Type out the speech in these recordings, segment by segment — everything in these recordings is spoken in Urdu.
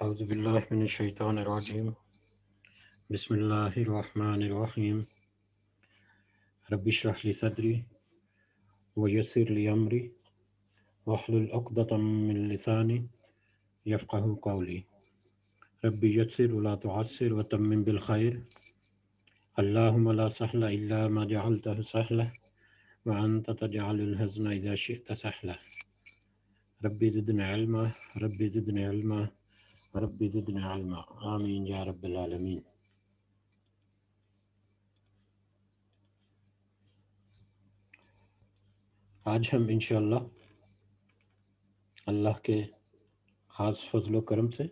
اعوذ باللہ من الشیطان الرجیم بسم اللہ الرحمن الرحیم رب اشرح لی صدری ویسر لی امری واحلل عقدۃ من لسانی یفقہوا قولی رب یسر ولا تعسر وتمم بالخیر اللہم لا سہل الا ما جعلتہ سہلا وانت تجعل الحزن اذا شئت سہلا رب زدنا علما رب زدنا علما رب زدنا علما آمین یا رب العالمین۔ آج ہم انشاءاللہ اللہ کے خاص فضل و کرم سے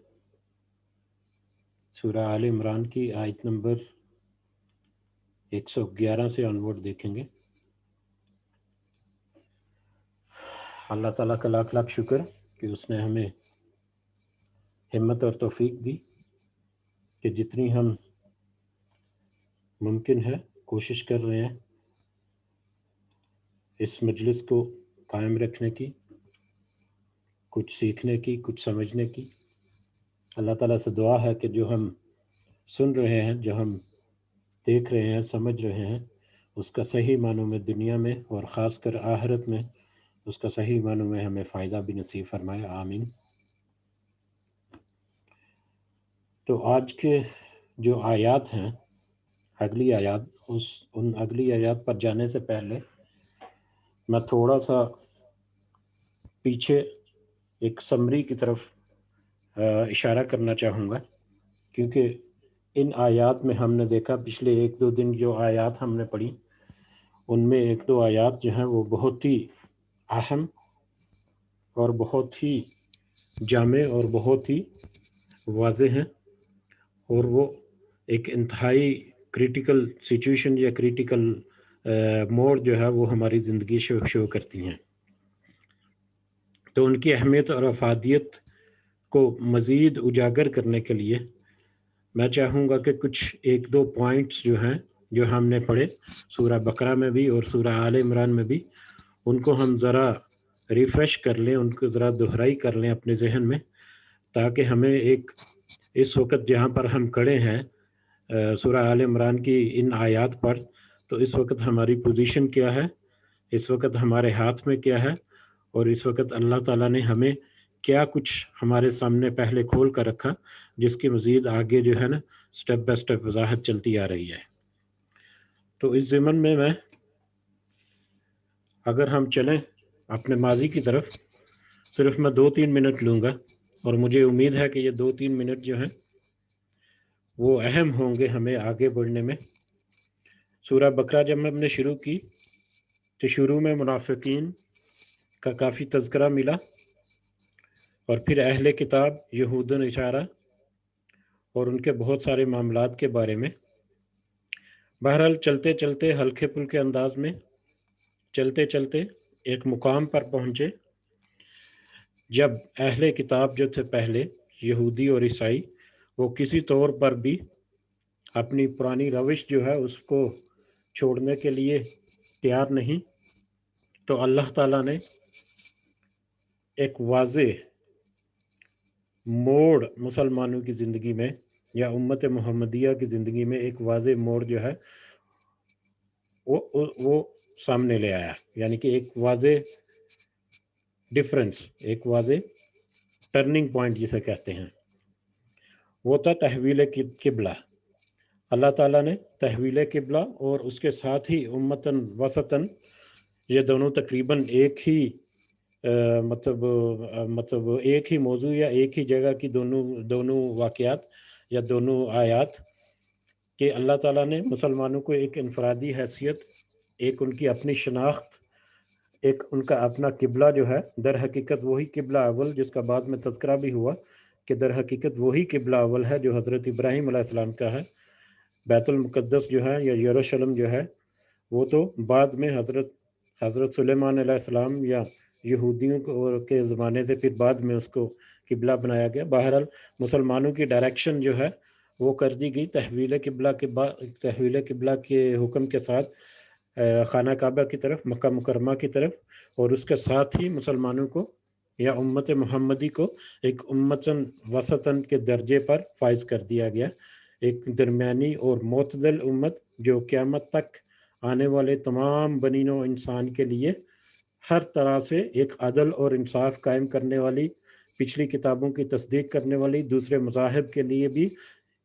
سورہ آل عمران کی آیت نمبر 111 سے آنورڈ دیکھیں گے۔ اللہ تعالیٰ کا لاکھ لاکھ شکر کہ اس نے ہمیں ہمت اور توفیق دی کہ جتنی ہم ممکن ہے کوشش کر رہے ہیں اس مجلس کو قائم رکھنے کی، کچھ سیکھنے کی، کچھ سمجھنے کی۔ اللہ تعالیٰ سے دعا ہے کہ جو ہم سن رہے ہیں، جو ہم دیکھ رہے ہیں، سمجھ رہے ہیں، اس کا صحیح معنوں میں دنیا میں اور خاص کر آخرت میں اس کا صحیح معنوں میں ہمیں فائدہ بھی نصیب فرمائے، آمین۔ تو آج کے جو آیات ہیں، اگلی آیات، ان اگلی آیات پر جانے سے پہلے میں تھوڑا سا پیچھے ایک سمری کی طرف اشارہ کرنا چاہوں گا، کیونکہ ان آیات میں ہم نے دیکھا پچھلے ایک دو دن جو آیات ہم نے پڑھی ان میں ایک دو آیات جو ہیں وہ بہت ہی اہم اور بہت ہی جامع اور بہت ہی واضح ہیں، اور وہ ایک انتہائی کریٹیکل سچویشن یا کریٹیکل موڑ جو ہے وہ ہماری زندگی شو کرتی ہیں۔ تو ان کی اہمیت اور افادیت کو مزید اجاگر کرنے کے لیے میں چاہوں گا کہ کچھ ایک دو پوائنٹس جو ہیں جو ہم نے پڑھے سورہ بقرہ میں بھی اور سورہ آل عمران میں بھی، ان کو ہم ذرا ریفریش کر لیں، ان کو ذرا دہرائی کر لیں اپنے ذہن میں، تاکہ ہمیں ایک اس وقت جہاں پر ہم کھڑے ہیں سورہ آل عمران کی ان آیات پر، تو اس وقت ہماری پوزیشن کیا ہے، اس وقت ہمارے ہاتھ میں کیا ہے، اور اس وقت اللہ تعالیٰ نے ہمیں کیا کچھ ہمارے سامنے پہلے کھول کر رکھا، جس کی مزید آگے جو ہے نا سٹیپ بائی سٹیپ وضاحت چلتی آ رہی ہے۔ تو اس ضمن میں اگر ہم چلیں اپنے ماضی کی طرف، صرف میں 2-3 منٹ لوں گا، اور مجھے امید ہے کہ یہ 2-3 منٹ جو ہیں وہ اہم ہوں گے ہمیں آگے بڑھنے میں۔ سورہ بقرہ جب ہم نے شروع کی تو شروع میں منافقین کا کافی تذکرہ ملا، اور پھر اہل کتاب یہود و نصارہ اور ان کے بہت سارے معاملات کے بارے میں۔ بہرحال چلتے چلتے ہلکے پھلکے انداز میں چلتے چلتے ایک مقام پر پہنچے جب اہل کتاب جو تھے پہلے یہودی اور عیسائی، وہ کسی طور پر بھی اپنی پرانی روش جو ہے اس کو چھوڑنے کے لیے تیار نہیں، تو اللہ تعالیٰ نے ایک واضح موڑ مسلمانوں کی زندگی میں یا امت محمدیہ کی زندگی میں ایک واضح موڑ جو ہے وہ سامنے لے آیا، یعنی کہ ایک واضح ڈیفرنس، ایک واضح ٹرننگ پوائنٹ جسے کہتے ہیں، وہ تھا تحویل قبلہ۔ اللہ تعالیٰ نے تحویل قبلہ اور اس کے ساتھ ہی امتاً وسطاً، یہ دونوں تقریباً ایک ہی مطلب ایک ہی موضوع یا ایک ہی جگہ کی دونوں واقعات یا دونوں آیات، کہ اللہ تعالیٰ نے مسلمانوں کو ایک انفرادی حیثیت، ایک ان کی اپنی شناخت، ایک ان کا اپنا قبلہ جو ہے، در حقیقت وہی قبلہ اول جس کا بعد میں تذکرہ بھی ہوا کہ در حقیقت وہی قبلہ اول ہے جو حضرت ابراہیم علیہ السلام کا ہے۔ بیت المقدس جو ہے یا یروشلم جو ہے وہ تو بعد میں حضرت سلیمان علیہ السلام یا یہودیوں کے زمانے سے پھر بعد میں اس کو قبلہ بنایا گیا۔ بہرحال مسلمانوں کی ڈائریکشن جو ہے وہ کر دی گئی تحویل قبلہ کے حکم کے ساتھ خانہ کعبہ کی طرف، مکہ مکرمہ کی طرف، اور اس کے ساتھ ہی مسلمانوں کو یا امت محمدی کو ایک امتن وسطن کے درجے پر فائز کر دیا گیا، ایک درمیانی اور معتدل امت جو قیامت تک آنے والے تمام بنی نوع انسان کے لیے ہر طرح سے ایک عدل اور انصاف قائم کرنے والی، پچھلی کتابوں کی تصدیق کرنے والی، دوسرے مذاہب کے لیے بھی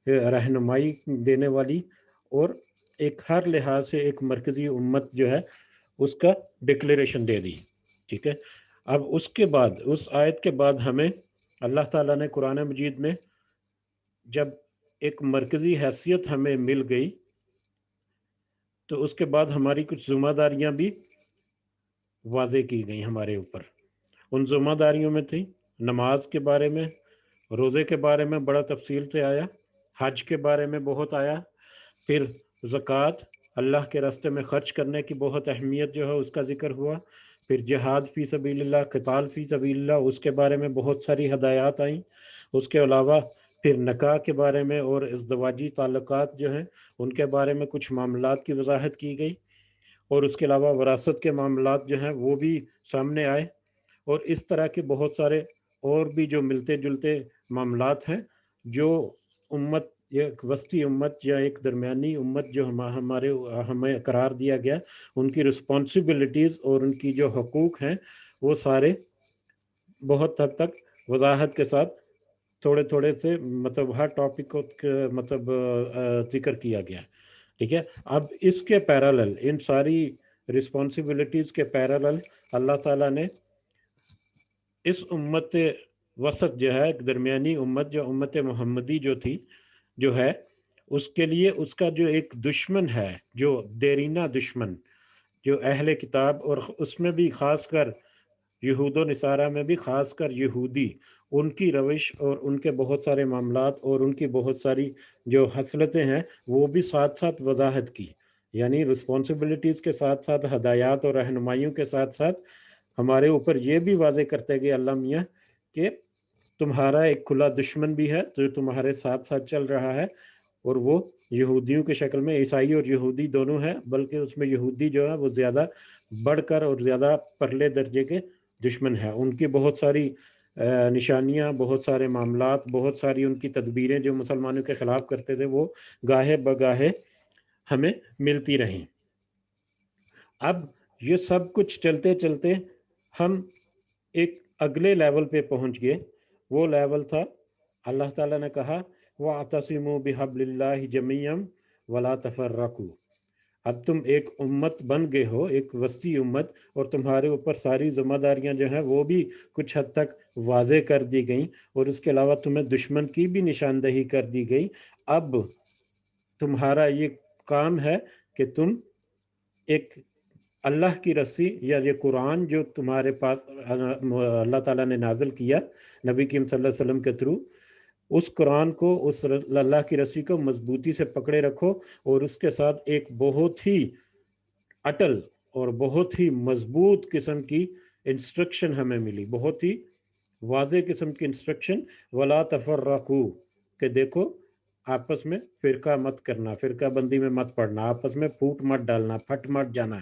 رہنمائی دینے والی، اور ایک ہر لحاظ سے ایک مرکزی امت جو ہے اس کا ڈکلیریشن دے دی. ٹھیک ہے. اب اس کے بعد، اس آیت کے بعد ہمیں اللہ تعالیٰ نے قرآن مجید میں جب ایک مرکزی حیثیت ہمیں مل گئی تو اس کے بعد ہماری کچھ ذمہ داریاں بھی واضح کی گئی ہمارے اوپر. ان ذمہ داریوں میں تھی نماز کے بارے میں، روزے کے بارے میں بڑا تفصیل سے آیا، حج کے بارے میں بہت آیا، پھر زکوٰۃ اللہ کے راستے میں خرچ کرنے کی بہت اہمیت جو ہے اس کا ذکر ہوا، پھر جہاد فی سبیل اللہ، قتال فی سبیل اللہ، اس کے بارے میں بہت ساری ہدایات آئیں. اس کے علاوہ پھر نکاح کے بارے میں اور ازدواجی تعلقات جو ہیں ان کے بارے میں کچھ معاملات کی وضاحت کی گئی، اور اس کے علاوہ وراثت کے معاملات جو ہیں وہ بھی سامنے آئے، اور اس طرح کے بہت سارے اور بھی جو ملتے جلتے معاملات ہیں جو امت، ایک وسطی امت یا ایک درمیانی امت جو ہمیں قرار دیا گیا، ان کی رسپانسبلٹیز اور ان کی جو حقوق ہیں وہ سارے بہت حد تک وضاحت کے ساتھ تھوڑے تھوڑے سے مطلب ہر ٹاپک کو مطلب ذکر کیا گیا. ٹھیک ہے. اب اس کے پیرالل، ان ساری رسپانسبلٹیز کے پیرالل اللہ تعالیٰ نے اس امت وسط جو ہے، ایک درمیانی امت جو امت محمدی جو تھی جو ہے، اس کے لیے اس کا جو ایک دشمن ہے، جو دیرینہ دشمن، جو اہل کتاب، اور اس میں بھی خاص کر یہود و نصارہ میں بھی خاص کر یہودی، ان کی روش اور ان کے بہت سارے معاملات اور ان کی بہت ساری جو خصلتیں ہیں وہ بھی ساتھ ساتھ وضاحت کی. یعنی رسپانسبلٹیز کے ساتھ ساتھ ہدایات اور رہنمائیوں کے ساتھ ساتھ ہمارے اوپر یہ بھی واضح کرتے گئے اللہ میاں کہ تمہارا ایک کھلا دشمن بھی ہے جو تمہارے ساتھ ساتھ چل رہا ہے، اور وہ یہودیوں کی شکل میں، عیسائی اور یہودی دونوں ہیں، بلکہ اس میں یہودی جو ہے وہ زیادہ بڑھ کر اور زیادہ پرلے درجے کے دشمن ہے. ان کی بہت ساری نشانیاں، بہت سارے معاملات، بہت ساری ان کی تدبیریں جو مسلمانوں کے خلاف کرتے تھے وہ گاہے بگاہے ہمیں ملتی رہیں. اب یہ سب کچھ چلتے چلتے ہم ایک اگلے لیول پہ پہنچ گئے. وہ لیول تھا اللہ تعالیٰ نے کہا وَاعْتَصِمُوا بِحَبْلِ اللَّهِ جَمِيعًا وَلَا تَفَرَّقُوا. اب تم ایک امت بن گئے ہو، ایک وسطی امت، اور تمہارے اوپر ساری ذمہ داریاں جو ہیں وہ بھی کچھ حد تک واضح کر دی گئیں، اور اس کے علاوہ تمہیں دشمن کی بھی نشاندہی کر دی گئی. اب تمہارا یہ کام ہے کہ تم ایک اللہ کی رسی یا یہ قرآن جو تمہارے پاس اللہ تعالیٰ نے نازل کیا نبی کریم صلی اللہ علیہ وسلم کے تھرو، اس قرآن کو، اس اللہ کی رسی کو مضبوطی سے پکڑے رکھو، اور اس کے ساتھ ایک بہت ہی اٹل اور بہت ہی مضبوط قسم کی انسٹرکشن ہمیں ملی، بہت ہی واضح قسم کی انسٹرکشن وَلَا تَفَرَّقُوا، کہ دیکھو آپس میں فرقہ مت کرنا، فرقہ بندی میں مت پڑنا، آپس میں پھوٹ مت ڈالنا، پھٹ مت جانا،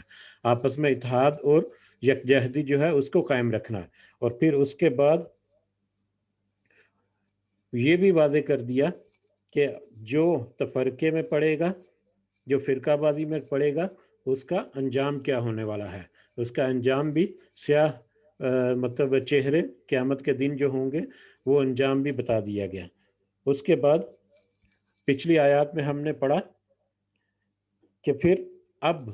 آپس میں اتحاد اور یکجہتی جو ہے اس کو قائم رکھنا. اور پھر اس کے بعد یہ بھی واضح کر دیا کہ جو تفرقے میں پڑے گا، جو فرقہ بازی میں پڑے گا، اس کا انجام کیا ہونے والا ہے. اس کا انجام بھی سیاہ مطلب چہرے قیامت کے دن جو ہوں گے وہ انجام بھی بتا دیا گیا. اس کے بعد پچھلی آیات میں ہم نے پڑھا کہ پھر اب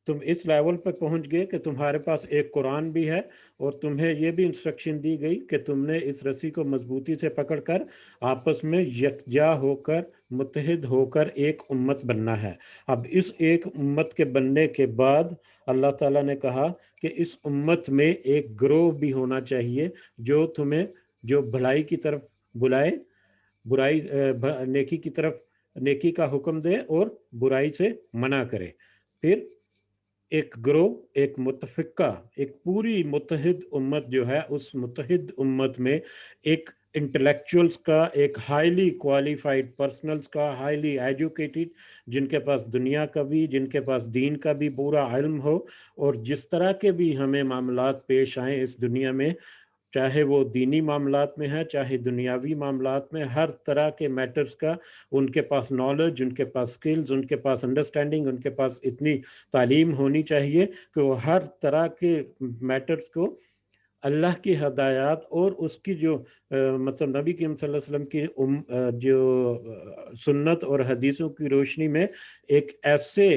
تم اس لیول پر پہنچ گئے کہ تمہارے پاس ایک قرآن بھی ہے، اور تمہیں یہ بھی انسٹرکشن دی گئی کہ تم نے اس رسی کو مضبوطی سے پکڑ کر آپس میں یکجا ہو کر، متحد ہو کر ایک امت بننا ہے. اب اس ایک امت کے بننے کے بعد اللہ تعالیٰ نے کہا کہ اس امت میں ایک گروہ بھی ہونا چاہیے جو تمہیں، جو بھلائی کی طرف بلائے، برائی نیکی کی طرف، نیکی کا حکم دے اور برائی سے منع کرے. پھر ایک گروہ، ایک متفقہ، ایک پوری متحد امت جو ہے، اس متحد امت میں ایک انٹلیکچوئلز کا، ایک ہائیلی کوالیفائڈ پرسنلز کا، ہائیلی ایجوکیٹڈ، جن کے پاس دنیا کا بھی، جن کے پاس دین کا بھی پورا علم ہو، اور جس طرح کے بھی ہمیں معاملات پیش آئیں اس دنیا میں، چاہے وہ دینی معاملات میں ہے چاہے دنیاوی معاملات میں، ہر طرح کے میٹرز کا ان کے پاس نالج، ان کے پاس سکلز، ان کے پاس انڈرسٹینڈنگ، ان کے پاس اتنی تعلیم ہونی چاہیے کہ وہ ہر طرح کے میٹرز کو اللہ کی ہدایات اور اس کی جو مطلب نبی کریم صلی اللہ علیہ وسلم کی جو سنت اور حدیثوں کی روشنی میں ایک ایسے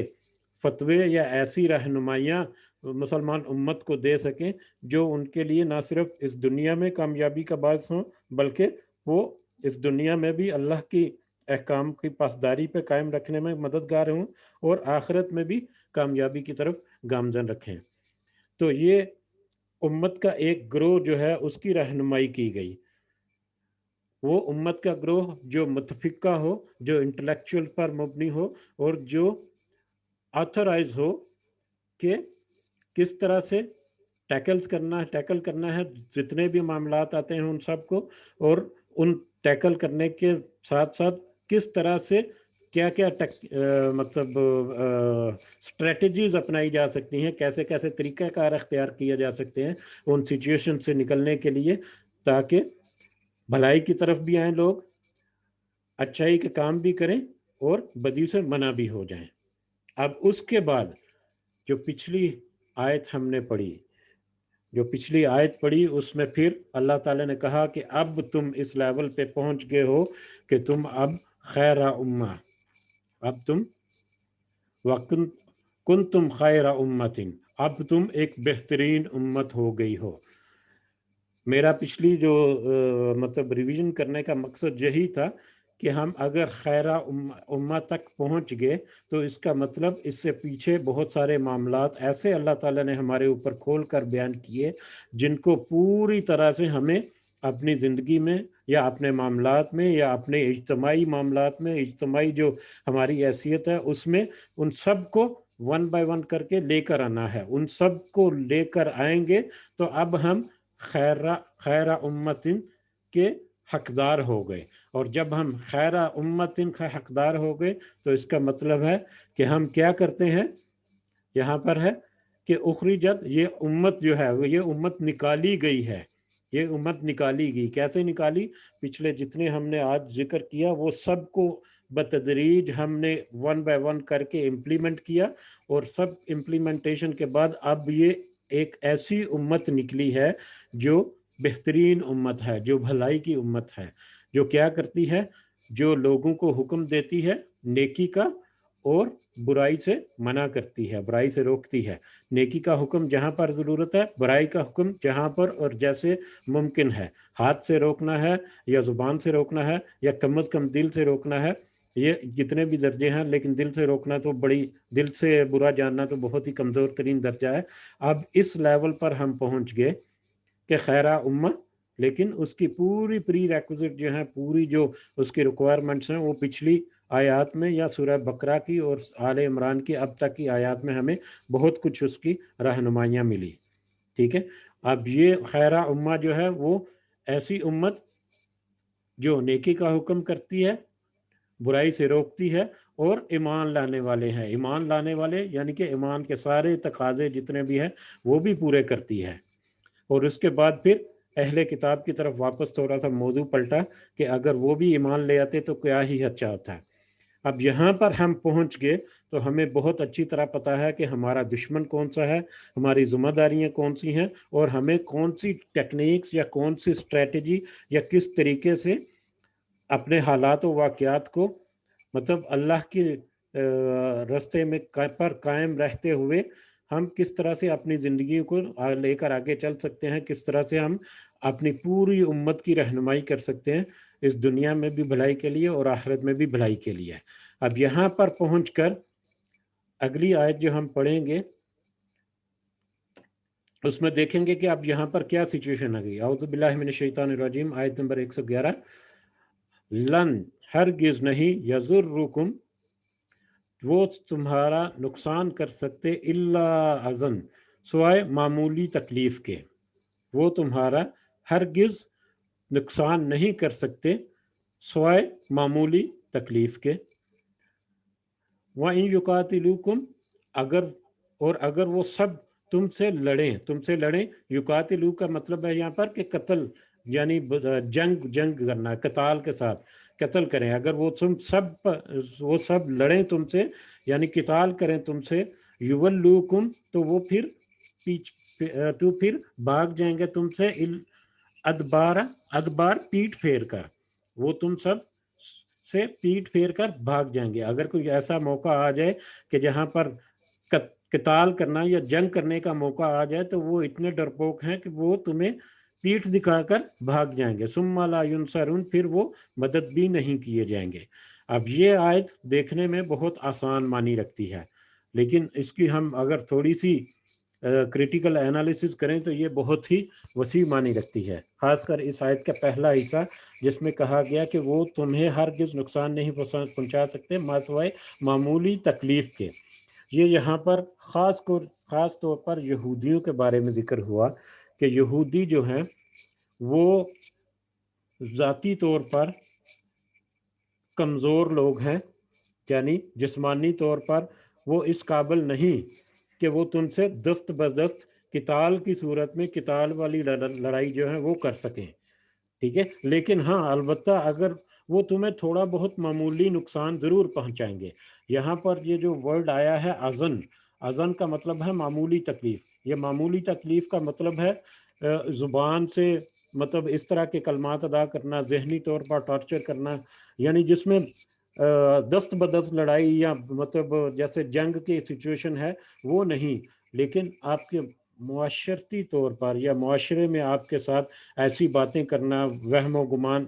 فتوے یا ایسی رہنمائیاں مسلمان امت کو دے سکیں جو ان کے لیے نہ صرف اس دنیا میں کامیابی کا باعث ہوں بلکہ وہ اس دنیا میں بھی اللہ کی احکام کی پاسداری پہ قائم رکھنے میں مددگار ہوں اور آخرت میں بھی کامیابی کی طرف گامزن رکھیں۔ تو یہ امت کا ایک گروہ جو ہے اس کی رہنمائی کی گئی، وہ امت کا گروہ جو متفقہ ہو، جو انٹلیکچوئل پر مبنی ہو اور جو آتھورائز ہو کہ کس طرح سے ٹیکل کرنا ہے جتنے بھی معاملات آتے ہیں ان سب کو، اور ان ٹیکل کرنے کے ساتھ ساتھ کس طرح سے کیا کیا مطلب اسٹریٹجیز اپنائی جا سکتی ہیں، کیسے کیسے طریقہ کار اختیار کیا جا سکتے ہیں ان سچویشن سے نکلنے کے لیے، تاکہ بھلائی کی طرف بھی آئیں لوگ، اچھائی کے کام بھی کریں اور بدی سے منع بھی ہو جائیں۔ اب اس کے بعد جو پچھلی آیت ہم نے پڑھی اس میں پھر اللہ تعالیٰ نے کہا کہ اب تم اس لیول پہ پہنچ گئے ہو کہ تم اب خیر امہ، اب تم کنتم خیر امت، اب تم ایک بہترین امت ہو گئی ہو۔ میرا پچھلی جو مطلب ریویژن کرنے کا مقصد یہی تھا کہ ہم اگر خیرہ امہ تک پہنچ گئے تو اس کا مطلب اس سے پیچھے بہت سارے معاملات ایسے اللہ تعالیٰ نے ہمارے اوپر کھول کر بیان کیے جن کو پوری طرح سے ہمیں اپنی زندگی میں یا اپنے معاملات میں یا اپنے اجتماعی معاملات میں، اجتماعی جو ہماری حیثیت ہے اس میں، ان سب کو ون بائی ون کر کے لے کر آنا ہے۔ ان سب کو لے کر آئیں گے تو اب ہم خیرہ امتن کے حقدار ہو گئے، اور جب ہم خیرہ امتن کا حقدار ہو گئے تو اس کا مطلب ہے کہ ہم کیا کرتے ہیں، یہاں پر ہے کہ اخرجت، یہ امت جو ہے یہ امت نکالی گئی ہے، یہ امت نکالی گئی۔ کیسے نکالی؟ پچھلے جتنے ہم نے آج ذکر کیا وہ سب کو بتدریج ہم نے ون بائی ون کر کے امپلیمنٹ کیا، اور سب امپلیمنٹیشن کے بعد اب یہ ایک ایسی امت نکلی ہے جو بہترین امت ہے، جو بھلائی کی امت ہے، جو کیا کرتی ہے، جو لوگوں کو حکم دیتی ہے نیکی کا اور برائی سے منع کرتی ہے، برائی سے روکتی ہے۔ نیکی کا حکم جہاں پر ضرورت ہے، برائی کا حکم جہاں پر اور جیسے ممکن ہے، ہاتھ سے روکنا ہے یا زبان سے روکنا ہے یا کم از کم دل سے روکنا ہے، یہ جتنے بھی درجے ہیں، لیکن دل سے روکنا تو دل سے برا جاننا تو بہت ہی کمزور ترین درجہ ہے۔ اب اس لیول پر ہم پہنچ گئے کہ خیرہ امہ، لیکن اس کی پوری پری ریکوزٹ جو ہیں، پوری جو اس کی ریکوائرمنٹس ہیں، وہ پچھلی آیات میں یا سورہ بقرہ کی اور آل عمران کی اب تک کی آیات میں ہمیں بہت کچھ اس کی رہنمائیاں ملی۔ ٹھیک ہے، اب یہ خیرہ امہ جو ہے وہ ایسی امت جو نیکی کا حکم کرتی ہے، برائی سے روکتی ہے، اور ایمان لانے والے ہیں، ایمان لانے والے یعنی کہ ایمان کے سارے تقاضے جتنے بھی ہیں وہ بھی پورے کرتی ہے۔ اور اس کے بعد پھر اہل کتاب کی طرف واپس تھوڑا سا موضوع پلٹا کہ اگر وہ بھی ایمان لے آتے تو کیا ہی اچھا ہوتا ہے۔ اب یہاں پر ہم پہنچ گئے تو ہمیں بہت اچھی طرح پتہ ہے کہ ہمارا دشمن کون سا ہے، ہماری ذمہ داریاں کون سی ہیں، اور ہمیں کون سی ٹیکنیکس یا کون سی اسٹریٹجی یا کس طریقے سے اپنے حالات و واقعات کو مطلب اللہ کے راستے میں پر قائم رہتے ہوئے ہم کس طرح سے اپنی زندگی کو لے کر آگے چل سکتے ہیں، کس طرح سے ہم اپنی پوری امت کی رہنمائی کر سکتے ہیں اس دنیا میں بھی بھلائی کے لیے اور آخرت میں بھی بھلائی کے لیے۔ اب یہاں پر پہنچ کر اگلی آیت جو ہم پڑھیں گے اس میں دیکھیں گے کہ اب یہاں پر کیا سچویشن آ گئی۔ اعوذ باللہ من الشیطان الرجیم، آیت نمبر 111، لن، ہرگز نہیں، یضرکم، وہ تمہارا نقصان کر سکتے، الا اذن، سوائے معمولی تکلیف کے، وہ تمہارا ہرگز نقصان نہیں کر سکتے سوائے معمولی تکلیف کے۔ وَإِن يُقَاتِلُوكُمْ، اگر وہ سب تم سے لڑیں. یقاتلو کا مطلب ہے یہاں پر کہ قتل، یعنی جنگ کرنا، قتال کے ساتھ قتل کریں. اگر وہ سب لڑیں تم سے، یعنی قتال کریں تم سے، یولوکم، تو وہ پھر بھاگ جائیں گے تم سے، ادبار پیٹ پھیر کر، وہ تم سب سے پیٹ پھیر کر بھاگ جائیں گے. اگر کوئی ایسا موقع آ جائے کہ جہاں پر قتال کرنا یا جنگ کرنے کا موقع آ جائے، تو وہ اتنے ڈرپوک ہیں کہ وہ تمہیں پیٹھ دکھا کر بھاگ جائیں گے. ثم لا ینصرون، پھر وہ مدد بھی نہیں کیے جائیں گے. اب یہ آیت دیکھنے میں بہت آسان مانی رکھتی ہے، لیکن اس کی ہم اگر تھوڑی سی کریٹیکل انالیسس کریں تو یہ بہت ہی وسیع معنی رکھتی ہے. خاص کر اس آیت کا پہلا حصہ جس میں کہا گیا کہ وہ تمہیں ہرگز نقصان نہیں پہنچا سکتے سوائے معمولی تکلیف کے. یہ یہاں پر خاص طور پر یہودیوں کے بارے میں ذکر ہوا کہ یہودی جو ہیں وہ ذاتی طور پر کمزور لوگ ہیں، یعنی جسمانی طور پر وہ اس قابل نہیں کہ وہ تم سے دست بدست قتال کی صورت میں قتال والی لڑائی جو ہے وہ کر سکیں. ٹھیک ہے، لیکن ہاں البتہ اگر وہ تمہیں تھوڑا بہت معمولی نقصان ضرور پہنچائیں گے. یہاں پر یہ جو ورڈ آیا ہے اذن کا مطلب ہے معمولی تکلیف. یہ معمولی تکلیف کا مطلب ہے زبان سے مطلب اس طرح کے کلمات ادا کرنا، ذہنی طور پر ٹارچر کرنا، یعنی جس میں دست بدست لڑائی یا مطلب جیسے جنگ کی سچویشن ہے وہ نہیں، لیکن آپ کے معاشرتی طور پر یا معاشرے میں آپ کے ساتھ ایسی باتیں کرنا، وہم و گمان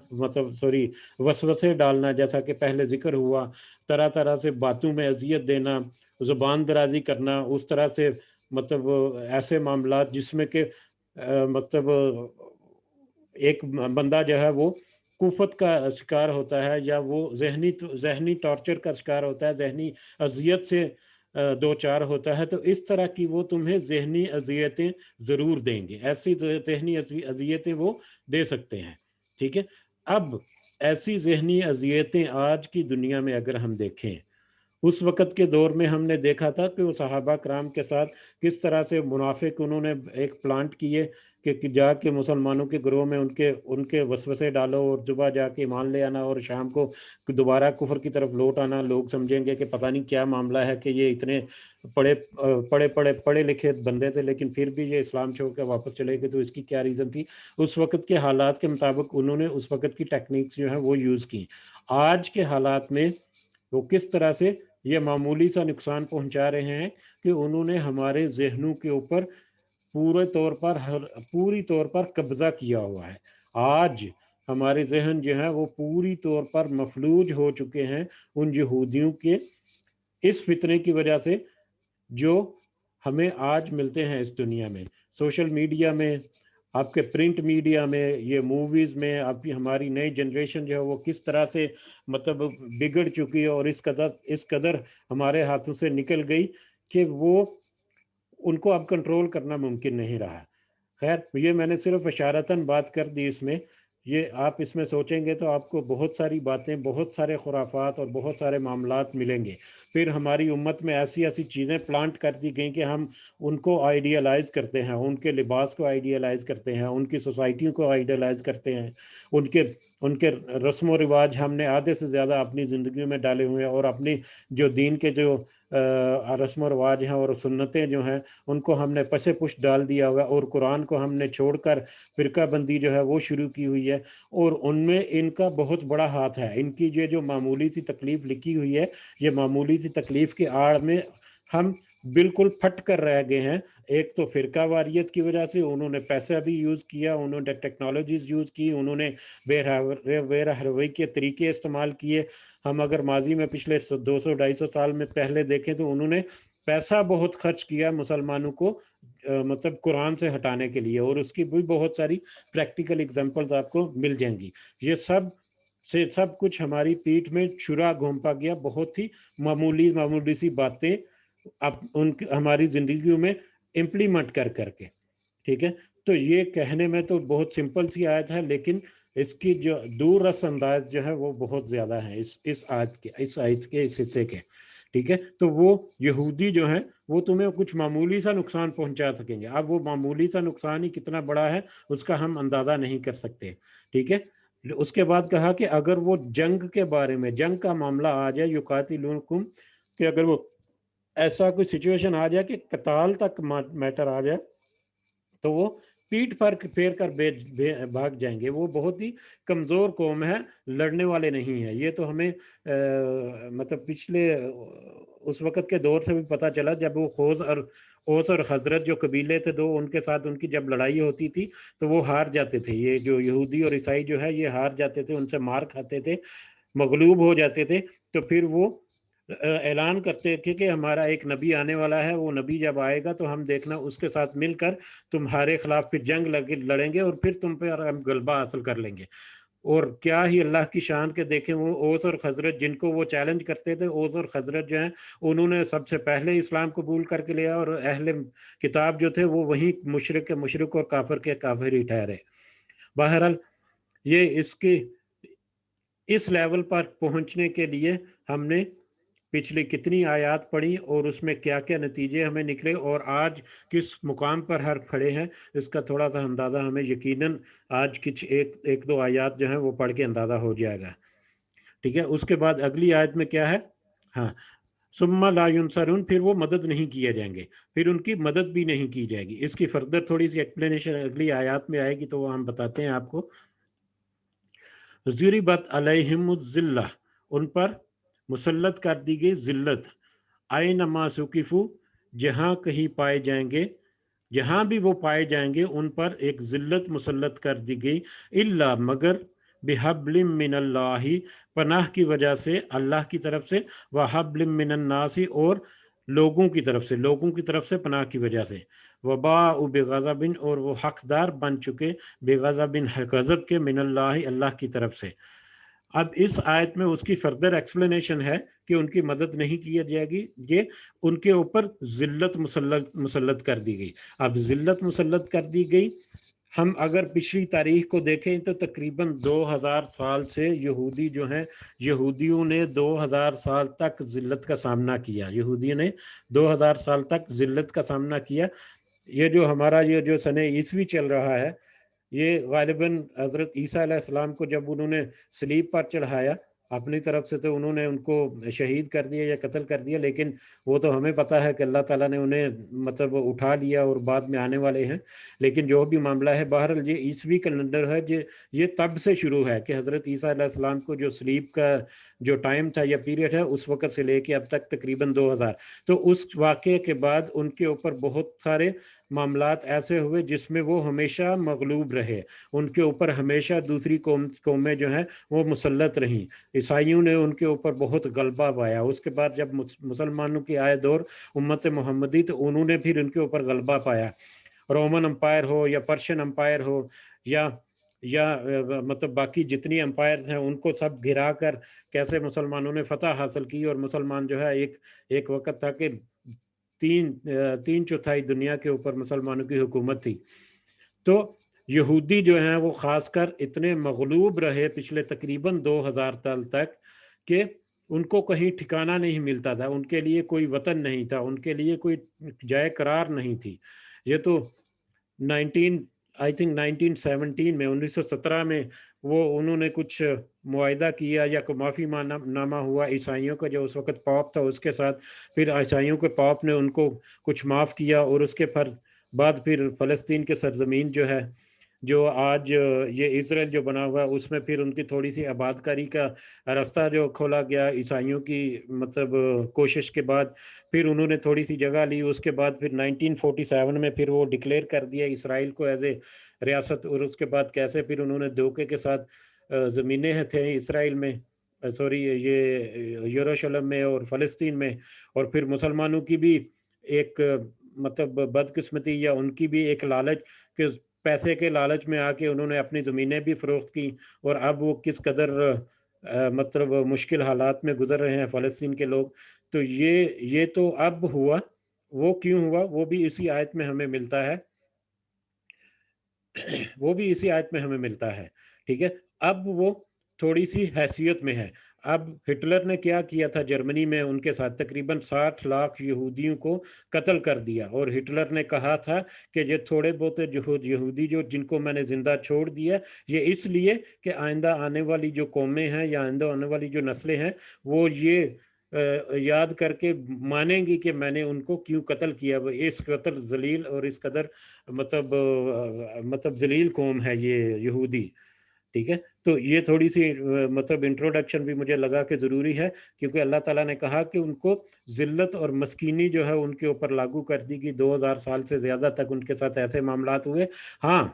وسوسے ڈالنا، جیسا کہ پہلے ذکر ہوا، طرح طرح سے باتوں میں اذیت دینا، زبان درازی کرنا، اس طرح سے مطلب ایسے معاملات جس میں کہ مطلب ایک بندہ جو ہے وہ کفت کا شکار ہوتا ہے یا وہ ذہنی ٹارچر کا شکار ہوتا ہے، ذہنی اذیت سے دو چار ہوتا ہے، تو اس طرح کی وہ تمہیں ذہنی اذیتیں ضرور دیں گے. ایسی ذہنی اذیتیں وہ دے سکتے ہیں. ٹھیک ہے، اب ایسی ذہنی اذیتیں آج کی دنیا میں اگر ہم دیکھیں، اس وقت کے دور میں ہم نے دیکھا تھا کہ وہ صحابہ کرام کے ساتھ کس طرح سے منافق انہوں نے ایک پلانٹ کیے کہ جا کے مسلمانوں کے گروہ میں ان کے وسوسے ڈالو اور صبح جا کے ایمان لے آنا اور شام کو دوبارہ کفر کی طرف لوٹ آنا. لوگ سمجھیں گے کہ پتہ نہیں کیا معاملہ ہے کہ یہ اتنے پڑھے لکھے بندے تھے لیکن پھر بھی یہ اسلام چھوڑ کے واپس چلے گئے، تو اس کی کیا ریزن تھی. اس وقت کے حالات کے مطابق انہوں نے اس وقت کی ٹیکنیکس جو ہیں وہ یوز کی. آج کے حالات میں وہ کس طرح سے یہ معمولی سا نقصان پہنچا رہے ہیں کہ انہوں نے ہمارے ذہنوں کے اوپر پوری طور پر قبضہ کیا ہوا ہے. آج ہمارے ذہن جو ہیں وہ پوری طور پر مفلوج ہو چکے ہیں ان یہودیوں کے اس فتنے کی وجہ سے جو ہمیں آج ملتے ہیں اس دنیا میں، سوشل میڈیا میں، آپ کے پرنٹ میڈیا میں، یہ موویز میں. اب ہماری نئی جنریشن جو ہے وہ کس طرح سے مطلب بگڑ چکی ہے اور اس قدر ہمارے ہاتھوں سے نکل گئی کہ وہ ان کو اب کنٹرول کرنا ممکن نہیں رہا. خیر، یہ میں نے صرف اشارتاً بات کر دی. اس میں یہ آپ اس میں سوچیں گے تو آپ کو بہت ساری باتیں، بہت سارے خرافات اور بہت سارے معاملات ملیں گے. پھر ہماری امت میں ایسی چیزیں پلانٹ کر دی گئیں کہ ہم ان کو آئیڈیالائز کرتے ہیں، ان کے لباس کو آئیڈیالائز کرتے ہیں، ان کی سوسائٹیوں کو آئیڈیالائز کرتے ہیں، ان کے رسم و رواج ہم نے آدھے سے زیادہ اپنی زندگیوں میں ڈالے ہوئے ہیں، اور اپنی جو دین کے جو رسم و رواج ہیں اور سنتیں جو ہیں ان کو ہم نے پسے پش ڈال دیا ہوا، اور قرآن کو ہم نے چھوڑ کر فرقہ بندی جو ہے وہ شروع کی ہوئی ہے. اور ان میں ان کا بہت بڑا ہاتھ ہے. ان کی جو معمولی سی تکلیف لکھی ہوئی ہے، یہ معمولی سی تکلیف کی آڑ میں ہم بالکل پھٹ کر رہ گئے ہیں. ایک تو فرقہ واریت کی وجہ سے انہوں نے پیسہ بھی یوز کیا، انہوں نے ٹیکنالوجیز یوز کی، انہوں نے بے رہروی کے طریقے استعمال کیے. ہم اگر ماضی میں پچھلے 200-250 سال میں پہلے دیکھیں تو انہوں نے پیسہ بہت خرچ کیا مسلمانوں کو مطلب قرآن سے ہٹانے کے لیے، اور اس کی بھی بہت ساری پریکٹیکل ایگزامپلز آپ کو مل جائیں گی. یہ سب کچھ ہماری پیٹھ میں چھرا گھونپا گیا، بہت ہی معمولی سی باتیں اب ہماری زندگیوں میں امپلیمنٹ کر کے. ٹھیک ہے، تو یہ کہنے میں تو بہت سمپل سی آیت ہے، لیکن اس کی جو دور رس انداز جو ہے وہ بہت زیادہ ہے اس آیت کے اس حصے کے. ٹھیک ہے، تو وہ یہودی جو ہیں وہ تمہیں کچھ معمولی سا نقصان پہنچا سکیں گے. اب وہ معمولی سا نقصان ہی کتنا بڑا ہے اس کا ہم اندازہ نہیں کر سکتے. ٹھیک ہے، اس کے بعد کہا کہ اگر وہ جنگ کے بارے میں، جنگ کا معاملہ آ جائے، یقاتلونکم، کہ اگر وہ ایسا کوئی سچویشن آ جائے کہ قتال تک میٹر آ جائے، تو وہ پیٹ پر پھیر کر بھاگ جائیں گے. وہ بہت ہی کمزور قوم ہے، لڑنے والے نہیں ہیں. یہ تو ہمیں مطلب پچھلے اس وقت کے دور سے بھی پتہ چلا، جب وہ اوس اور خزرج جو قبیلے تھے دو، ان کے ساتھ ان کی جب لڑائی ہوتی تھی تو وہ ہار جاتے تھے. یہ جو یہودی اور عیسائی جو ہے یہ ہار جاتے تھے، ان سے مار کھاتے تھے، مغلوب ہو جاتے تھے. تو پھر وہ اعلان کرتے تھے کہ ہمارا ایک نبی آنے والا ہے، وہ نبی جب آئے گا تو ہم دیکھنا اس کے ساتھ مل کر تمہارے خلاف پھر جنگ لڑیں گے اور پھر تم پہ ہم غلبہ حاصل کر لیں گے. اور کیا ہی اللہ کی شان کے دیکھیں، وہ اوس اور خزرج جن کو وہ چیلنج کرتے تھے، اوس اور خزرج جو ہیں انہوں نے سب سے پہلے اسلام قبول کر کے لیا، اور اہل کتاب جو تھے وہ وہیں مشرک کے مشرک اور کافر کے کافر ہی ٹھہرے. بہرحال یہ اس لیول پر پہنچنے کے لیے ہم نے پچھلی کتنی آیات پڑھی اور اس میں کیا کیا نتیجے ہمیں نکلے، اور آج کس مقام پر ہر کھڑے ہیں، اس کا تھوڑا سا اندازہ ہمیں یقیناً آج کچھ ایک دو آیات جو ہیں وہ پڑھ کے اندازہ ہو جائے گا. ٹھیک ہے، اس کے بعد اگلی آیت میں کیا ہے؟ ہاں، ثم لا ینصرون، پھر وہ مدد نہیں کیے جائیں گے، پھر ان کی مدد بھی نہیں کی جائے گی. اس کی فردر تھوڑی سی ایکسپلینیشن اگلی آیات میں آئے گی تو وہ ہم بتاتے ہیں آپ کو. ضربت علیہم الذلہ، ان پر مسلط کر دی گئی ذلت. اینما ثقفوا، جہاں کہیں پائے جائیں گے، جہاں بھی وہ پائے جائیں گے ان پر ایک ذلت مسلط کر دی گئی. الا، مگر، بحبل من اللہ، پناہ کی وجہ سے اللہ کی طرف سے، وحبل من الناس، اور لوگوں کی طرف سے پناہ کی وجہ سے. وباء بغضب، اور وہ حقدار بن چکے بغضب، غضب کے، من اللہ کی طرف سے. اب اس آیت میں اس کی فردر ایکسپلینیشن ہے کہ ان کی مدد نہیں کی جائے گی، یہ ان کے اوپر ذلت مسلط کر دی گئی. اب ذلت مسلط کر دی گئی، ہم اگر پچھلی تاریخ کو دیکھیں تو تقریباً 2000 سال سے یہودی جو ہیں، یہودیوں نے 2000 سال تک ذلت کا سامنا کیا. یہودیوں نے 2000 سال تک ذلت کا سامنا کیا. یہ جو ہمارا یہ جو سنہ عیسوی چل رہا ہے، یہ غالباً حضرت عیسیٰ علیہ السلام کو جب انہوں نے صلیب پر چڑھایا اپنی طرف سے تو انہوں نے ان کو شہید کر دیا یا قتل کر دیا، لیکن وہ تو ہمیں پتہ ہے کہ اللہ تعالیٰ نے انہیں مطلب اٹھا لیا اور بعد میں آنے والے ہیں. لیکن جو بھی معاملہ ہے، بہرحال یہ عیسوی کیلنڈر ہے، یہ تب سے شروع ہے کہ حضرت عیسیٰ علیہ السلام کو جو صلیب کا جو ٹائم تھا یا پیریڈ ہے، اس وقت سے لے کے اب تک تقریباً 2000. تو اس واقعے کے بعد ان کے اوپر بہت سارے معاملات ایسے ہوئے جس میں وہ ہمیشہ مغلوب رہے، ان کے اوپر ہمیشہ دوسری قومیں جو ہیں وہ مسلط رہیں. عیسائیوں نے ان کے اوپر بہت غلبہ پایا. اس کے بعد جب مسلمانوں کی آئے دور امت محمدی تو انہوں نے پھر ان کے اوپر غلبہ پایا. رومن امپائر ہو یا پرشین امپائر ہو یا مطلب باقی جتنی امپائرز ہیں، ان کو سب گرا کر کیسے مسلمانوں نے فتح حاصل کی، اور مسلمان جو ہے ایک وقت تھا کہ تین چوتھائی دنیا کے اوپر مسلمانوں کی حکومت تھی. تو یہودی جو ہیں وہ خاص کر اتنے مغلوب رہے پچھلے تقریباً 2000 سال تک کہ ان کو کہیں ٹھکانہ نہیں ملتا تھا، ان کے لیے کوئی وطن نہیں تھا، ان کے لیے کوئی جائے قرار نہیں تھی. یہ تو 1917 میں 1917 میں وہ انہوں نے کچھ معاہدہ کیا یا کوئی معافی نامہ ہوا عیسائیوں کا، جو اس وقت پاپ تھا اس کے ساتھ. پھر عیسائیوں کے پاپ نے ان کو کچھ معاف کیا، اور اس کے بعد پھر فلسطین کے سرزمین جو ہے، جو آج یہ اسرائیل جو بنا ہوا ہے، اس میں پھر ان کی تھوڑی سی آباد کاری کا راستہ جو کھولا گیا عیسائیوں کی مطلب کوشش کے بعد. پھر انہوں نے تھوڑی سی جگہ لی، اس کے بعد پھر 1947 میں پھر وہ ڈکلیئر کر دیا اسرائیل کو ایز اے ریاست. اور اس کے بعد کیسے پھر انہوں نے دھوکے کے ساتھ زمینیں تھے اسرائیل میں، یہ یروشلم میں اور فلسطین میں، اور پھر مسلمانوں کی بھی ایک مطلب بدقسمتی یا ان کی بھی ایک لالچ کہ پیسے کے لالچ میں آ کے انہوں نے اپنی زمینیں بھی فروخت کی. اور اب وہ کس قدر مطلب مشکل حالات میں گزر رہے ہیں فلسطین کے لوگ. تو یہ تو اب ہوا، وہ کیوں ہوا وہ بھی اسی آیت میں ہمیں ملتا ہے، ٹھیک ہے. اب وہ تھوڑی سی حیثیت میں ہے. اب ہٹلر نے کیا کیا تھا جرمنی میں، ان کے ساتھ تقریباً 60 لاکھ یہودیوں کو قتل کر دیا، اور ہٹلر نے کہا تھا کہ یہ تھوڑے بہت یہودی جن کو میں نے زندہ چھوڑ دیا، یہ اس لیے کہ آئندہ آنے والی جو قومیں ہیں یا آئندہ آنے والی جو نسلیں ہیں وہ یہ یاد کر کے مانیں گی کہ میں نے ان کو کیوں قتل کیا۔ اس قتل ذلیل اور اس قدر مطلب ذلیل قوم ہے یہ یہودی، ٹھیک ہے۔ تو یہ تھوڑی سی مطلب انٹروڈکشن بھی مجھے لگا کہ ضروری ہے، کیونکہ اللہ تعالیٰ نے کہا کہ ان کو ذلت اور مسکینی جو ہے ان کے اوپر لاگو کر دی گئی، 2000 سال سے زیادہ تک ان کے ساتھ ایسے معاملات ہوئے۔ ہاں،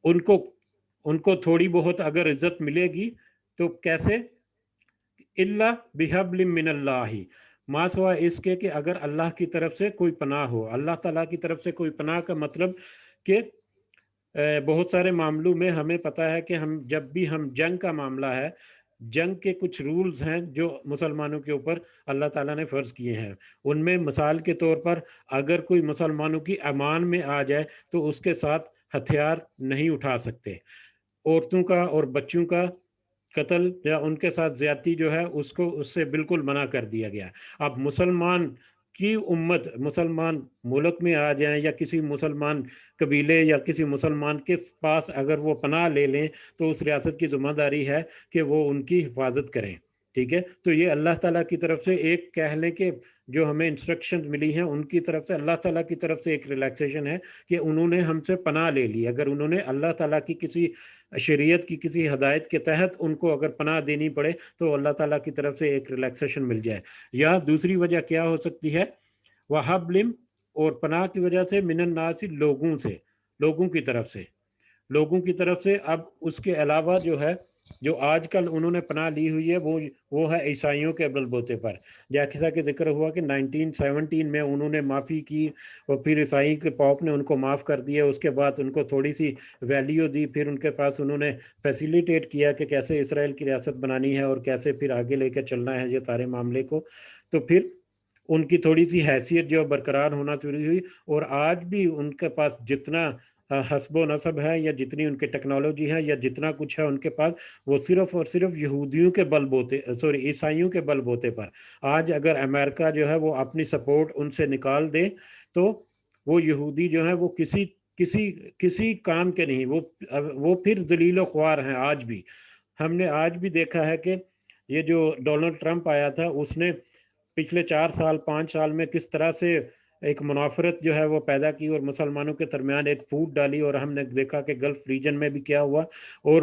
ان کو تھوڑی بہت اگر عزت ملے گی تو کیسے؟ الا بحبل من اللہ، ما سوا اس کے کہ اگر اللہ کی طرف سے کوئی پناہ ہو۔ اللہ تعالیٰ کی طرف سے کوئی پناہ کا مطلب کہ بہت سارے معاملوں میں ہمیں پتہ ہے کہ جب بھی ہم جنگ کا معاملہ ہے، جنگ کے کچھ رولز ہیں جو مسلمانوں کے اوپر اللہ تعالیٰ نے فرض کیے ہیں۔ ان میں مثال کے طور پر اگر کوئی مسلمانوں کی امان میں آ جائے تو اس کے ساتھ ہتھیار نہیں اٹھا سکتے، عورتوں کا اور بچوں کا قتل یا ان کے ساتھ زیادتی جو ہے اس سے بالکل منع کر دیا گیا۔ اب مسلمان کی امت مسلمان ملک میں آ جائیں یا کسی مسلمان قبیلے یا کسی مسلمان کے پاس اگر وہ پناہ لے لیں تو اس ریاست کی ذمہ داری ہے کہ وہ ان کی حفاظت کریں، ٹھیک ہے۔ تو یہ اللہ تعالیٰ کی طرف سے ایک کہہ لیں کہ جو ہمیں انسٹرکشن ملی ہیں ان کی طرف سے، اللہ تعالیٰ کی طرف سے ایک ریلیکسیشن ہے کہ انہوں نے ہم سے پناہ لے لی۔ اگر انہوں نے اللہ تعالیٰ کی کسی شریعت کی کسی ہدایت کے تحت ان کو اگر پناہ دینی پڑے تو اللہ تعالیٰ کی طرف سے ایک ریلیکسیشن مل جائے۔ یا دوسری وجہ کیا ہو سکتی ہے؟ وَحَبْلٍ، اور پناہ کی وجہ سے من الناس، لوگوں کی طرف سے۔ اب اس کے علاوہ جو ہے جو آج کل انہوں نے پناہ لی ہوئی ہے وہ ہے عیسائیوں کے بل بوتے پر۔ جیسا کہ ذکر ہوا کہ 1917 میں انہوں نے معافی کی اور پھر عیسائی کے پوپ نے ان کو معاف کر دیا، اس کے بعد ان کو تھوڑی سی ویلیو دی، پھر ان کے پاس انہوں نے فیسیلیٹیٹ کیا کہ کیسے اسرائیل کی ریاست بنانی ہے اور کیسے پھر آگے لے کے چلنا ہے یہ سارے معاملے کو۔ تو پھر ان کی تھوڑی سی حیثیت جو برقرار ہونا ضروری ہوئی، اور آج بھی ان کے پاس جتنا حسب و نسب ہے یا جتنی ان کی ٹیکنالوجی ہے یا جتنا کچھ ہے ان کے پاس، وہ صرف اور صرف یہودیوں کے بل بوتے عیسائیوں کے بل بوتے پر۔ آج اگر امریکہ جو ہے وہ اپنی سپورٹ ان سے نکال دے تو وہ یہودی جو ہے وہ کسی کام کے نہیں، وہ پھر ذلیل و خوار ہیں۔ آج بھی ہم نے آج بھی دیکھا ہے کہ یہ جو ڈونلڈ ٹرمپ آیا تھا اس نے پچھلے 5 سال میں کس طرح سے ایک منافرت جو ہے وہ پیدا کی اور مسلمانوں کے درمیان ایک پھوٹ ڈالی، اور ہم نے دیکھا کہ گلف ریجن میں بھی کیا ہوا، اور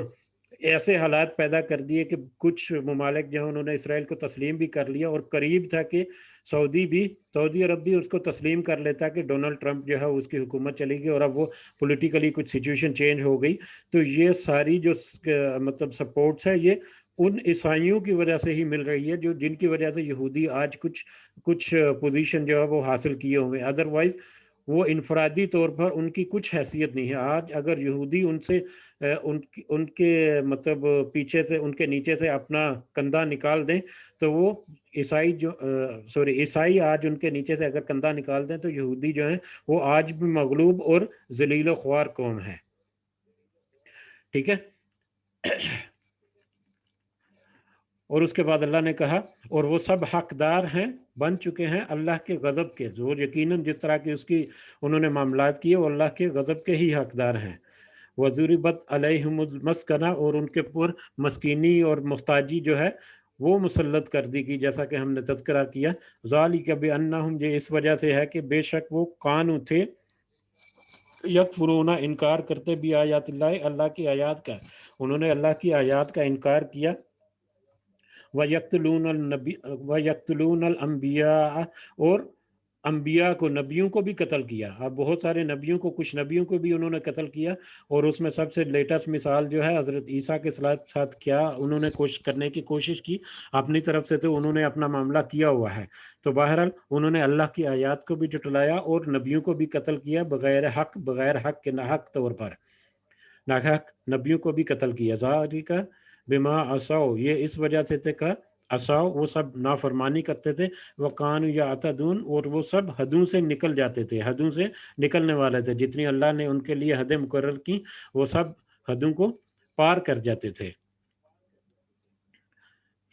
ایسے حالات پیدا کر دیے کہ کچھ ممالک جو ہیں انہوں نے اسرائیل کو تسلیم بھی کر لیا، اور قریب تھا کہ سعودی عرب بھی اس کو تسلیم کر لیتا کہ ڈونلڈ ٹرمپ جو ہے اس کی حکومت چلے گی، اور اب وہ پولیٹیکلی کچھ سچویشن چینج ہو گئی۔ تو یہ ساری جو مطلب سپورٹس ہے یہ ان عیسائیوں کی وجہ سے ہی مل رہی ہے، جن کی وجہ سے یہودی آج کچھ پوزیشن جو ہے وہ حاصل کیے ہوئے، ادروائز وہ انفرادی طور پر ان کی کچھ حیثیت نہیں ہے۔ آج اگر یہودی ان کے مطلب پیچھے سے ان کے نیچے سے اپنا کندھا نکال دیں تو وہ عیسائی آج ان کے نیچے سے اگر کندھا نکال دیں تو یہودی جو ہیں وہ آج بھی مغلوب اور ذلیل و خوار قوم ہے، ٹھیک ہے۔ اور اس کے بعد اللہ نے کہا اور وہ سب حقدار ہیں، بن چکے ہیں اللہ کے غضب کے، جو یقیناً جس طرح کی اس کی انہوں نے معاملات کیے وہ اللہ کے غضب کے ہی حقدار ہیں۔ وَضُرِبَتْ عَلَيْهِمُ الْمَسْكَنَةُ، اور ان کے پر مسکینی اور محتاجی جو ہے وہ مسلط کر دی گئی، جیسا کہ ہم نے تذکرہ کیا۔ ذَلِكَ بِأَنَّهُمْ، یہ اس وجہ سے ہے کہ بے شک وہ کانوا تھے، یکفرون، انکار کرتے بھی آیات اللہ کی آیات کا، انہوں نے اللہ کی آیات کا انکار کیا۔ وَيَقْتُلُونَ الْأَنْبِيَاءَ، اور انبیاء کو، نبیوں کو بھی قتل کیا۔ اب بہت سارے نبیوں کو، کچھ نبیوں کو بھی انہوں نے قتل کیا، اور اس میں سب سے لیٹسٹ مثال جو ہے حضرت عیسیٰ کے ساتھ کیا انہوں نے کرنے کی کوشش کی اپنی طرف سے، تو انہوں نے اپنا معاملہ کیا ہوا ہے۔ تو بہرحال انہوں نے اللہ کی آیات کو بھی جھٹلایا اور نبیوں کو بھی قتل کیا بغیر حق کے ناحق طور پر، ناحق نبیوں کو بھی قتل کیا۔ ذالک بما عصوا، یہ اس وجہ سے تھے کہ عصوا، وہ سب نافرمانی کرتے تھے، وکانوا یعتدون، اور وہ سب حدوں سے نکل جاتے تھے، حدوں سے نکلنے والے تھے، جتنی اللہ نے ان کے لیے حدیں مقرر کی وہ سب حدوں کو پار کر جاتے تھے۔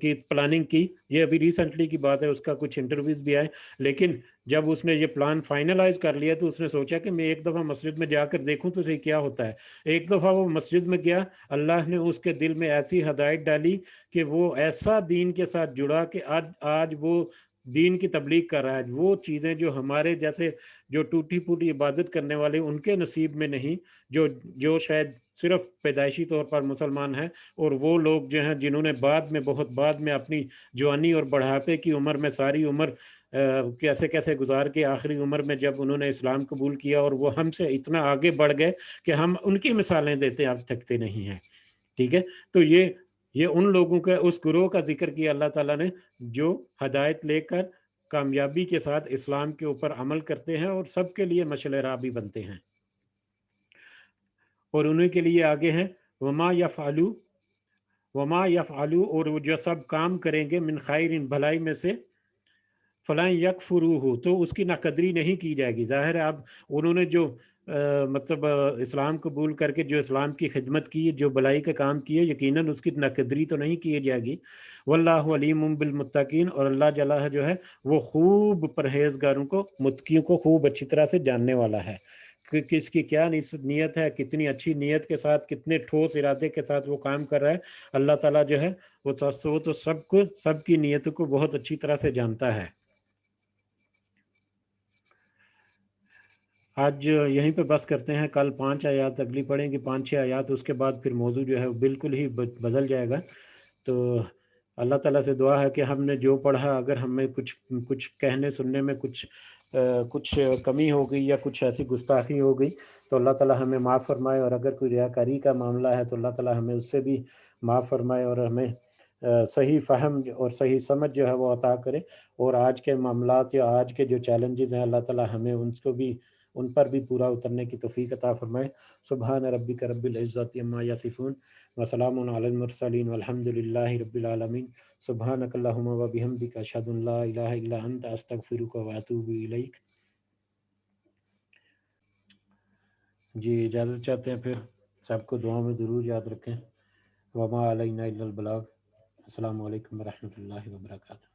کی پلاننگ کی، یہ ابھی ریسنٹلی کی بات ہے، اس کا کچھ انٹرویوز بھی آئے، لیکن جب اس نے یہ پلان فائنلائز کر لیا تو اس نے سوچا کہ میں ایک دفعہ مسجد میں جا کر دیکھوں تو صحیح کیا ہوتا ہے۔ ایک دفعہ وہ مسجد میں گیا، اللہ نے اس کے دل میں ایسی ہدایت ڈالی کہ وہ ایسا دین کے ساتھ جڑا کہ آج وہ دین کی تبلیغ کر رہا ہے۔ وہ چیزیں جو ہمارے جیسے جو ٹوٹی پھوٹی عبادت کرنے والے ان کے نصیب میں نہیں، جو شاید صرف پیدائشی طور پر مسلمان ہیں، اور وہ لوگ جو ہیں جنہوں نے بہت بعد میں اپنی جوانی اور بڑھاپے کی عمر میں ساری عمر کیسے کیسے گزار کے آخری عمر میں جب انہوں نے اسلام قبول کیا، اور وہ ہم سے اتنا آگے بڑھ گئے کہ ہم ان کی مثالیں دیتے اب تھکتے نہیں ہیں۔ ٹھیک ہے، تو یہ ان لوگوں کا، اس گروہ کا ذکر کیا اللہ تعالیٰ نے جو ہدایت لے کر کامیابی کے ساتھ اسلام کے اوپر عمل کرتے ہیں اور سب کے لیے مشعل راہ بھی بنتے ہیں، اور انہیں کے لیے آگے ہیں وما یفعلوا، اور وہ جو سب کام کریں گے من خیر، بھلائی میں سے، فلاں یکفروہ، تو اس کی ناقدری نہیں کی جائے گی۔ ظاہر ہے اب انہوں نے جو مطلب اسلام قبول کر کے جو اسلام کی خدمت کی، جو بلائی کا کام کیے، یقیناً اس کی ناقدری تو نہیں کی جائے گی۔ واللہ علیم بالمتقین، اور اللہ جل جو ہے وہ خوب پرہیزگاروں کو، متقیوں کو خوب اچھی طرح سے جاننے والا ہے کہ کس کی کیا نیت ہے، کتنی اچھی نیت کے ساتھ، کتنے ٹھوس ارادے کے ساتھ وہ کام کر رہا ہے۔ اللہ تعالیٰ جو ہے وہ تو سب کی نیتوں کو بہت اچھی طرح سے جانتا ہے۔ آج یہیں پہ بس کرتے ہیں، کل 5 آیات اگلی پڑھیں گے، 5-6 آیات، اس کے بعد پھر موضوع جو ہے بالکل ہی بدل جائے گا۔ تو اللہ تعالیٰ سے دعا ہے کہ ہم نے جو پڑھا، اگر ہمیں کچھ کہنے سننے میں کچھ کمی ہو گئی یا کچھ ایسی گستاخی ہو گئی تو اللہ تعالیٰ ہمیں معاف فرمائے، اور اگر کوئی ریاکاری کا معاملہ ہے تو اللہ تعالیٰ ہمیں اس سے بھی معاف فرمائے، اور ہمیں صحیح فہم اور صحیح سمجھ جو ہے وہ عطا کرے۔ اور آج کے معاملات یا آج کے جو چیلنجز ہیں، اللہ تعالیٰ ہمیں ان پر بھی پورا اترنے کی توفیق عطا فرمائے۔ سبحان ربک رب العزت عما یصفون وسلام علی المرسلین والحمد للہ رب العالمین۔ سبحانک اللہم و بحمدک، اشہد ان لا الہ الا انت، استغفرک و اتوب الیک۔ جی اجازت چاہتے ہیں، پھر سب کو دعا میں ضرور یاد رکھیں۔ وما علینا الا البلاغ۔ السلام علیکم ورحمۃ اللہ وبرکاتہ۔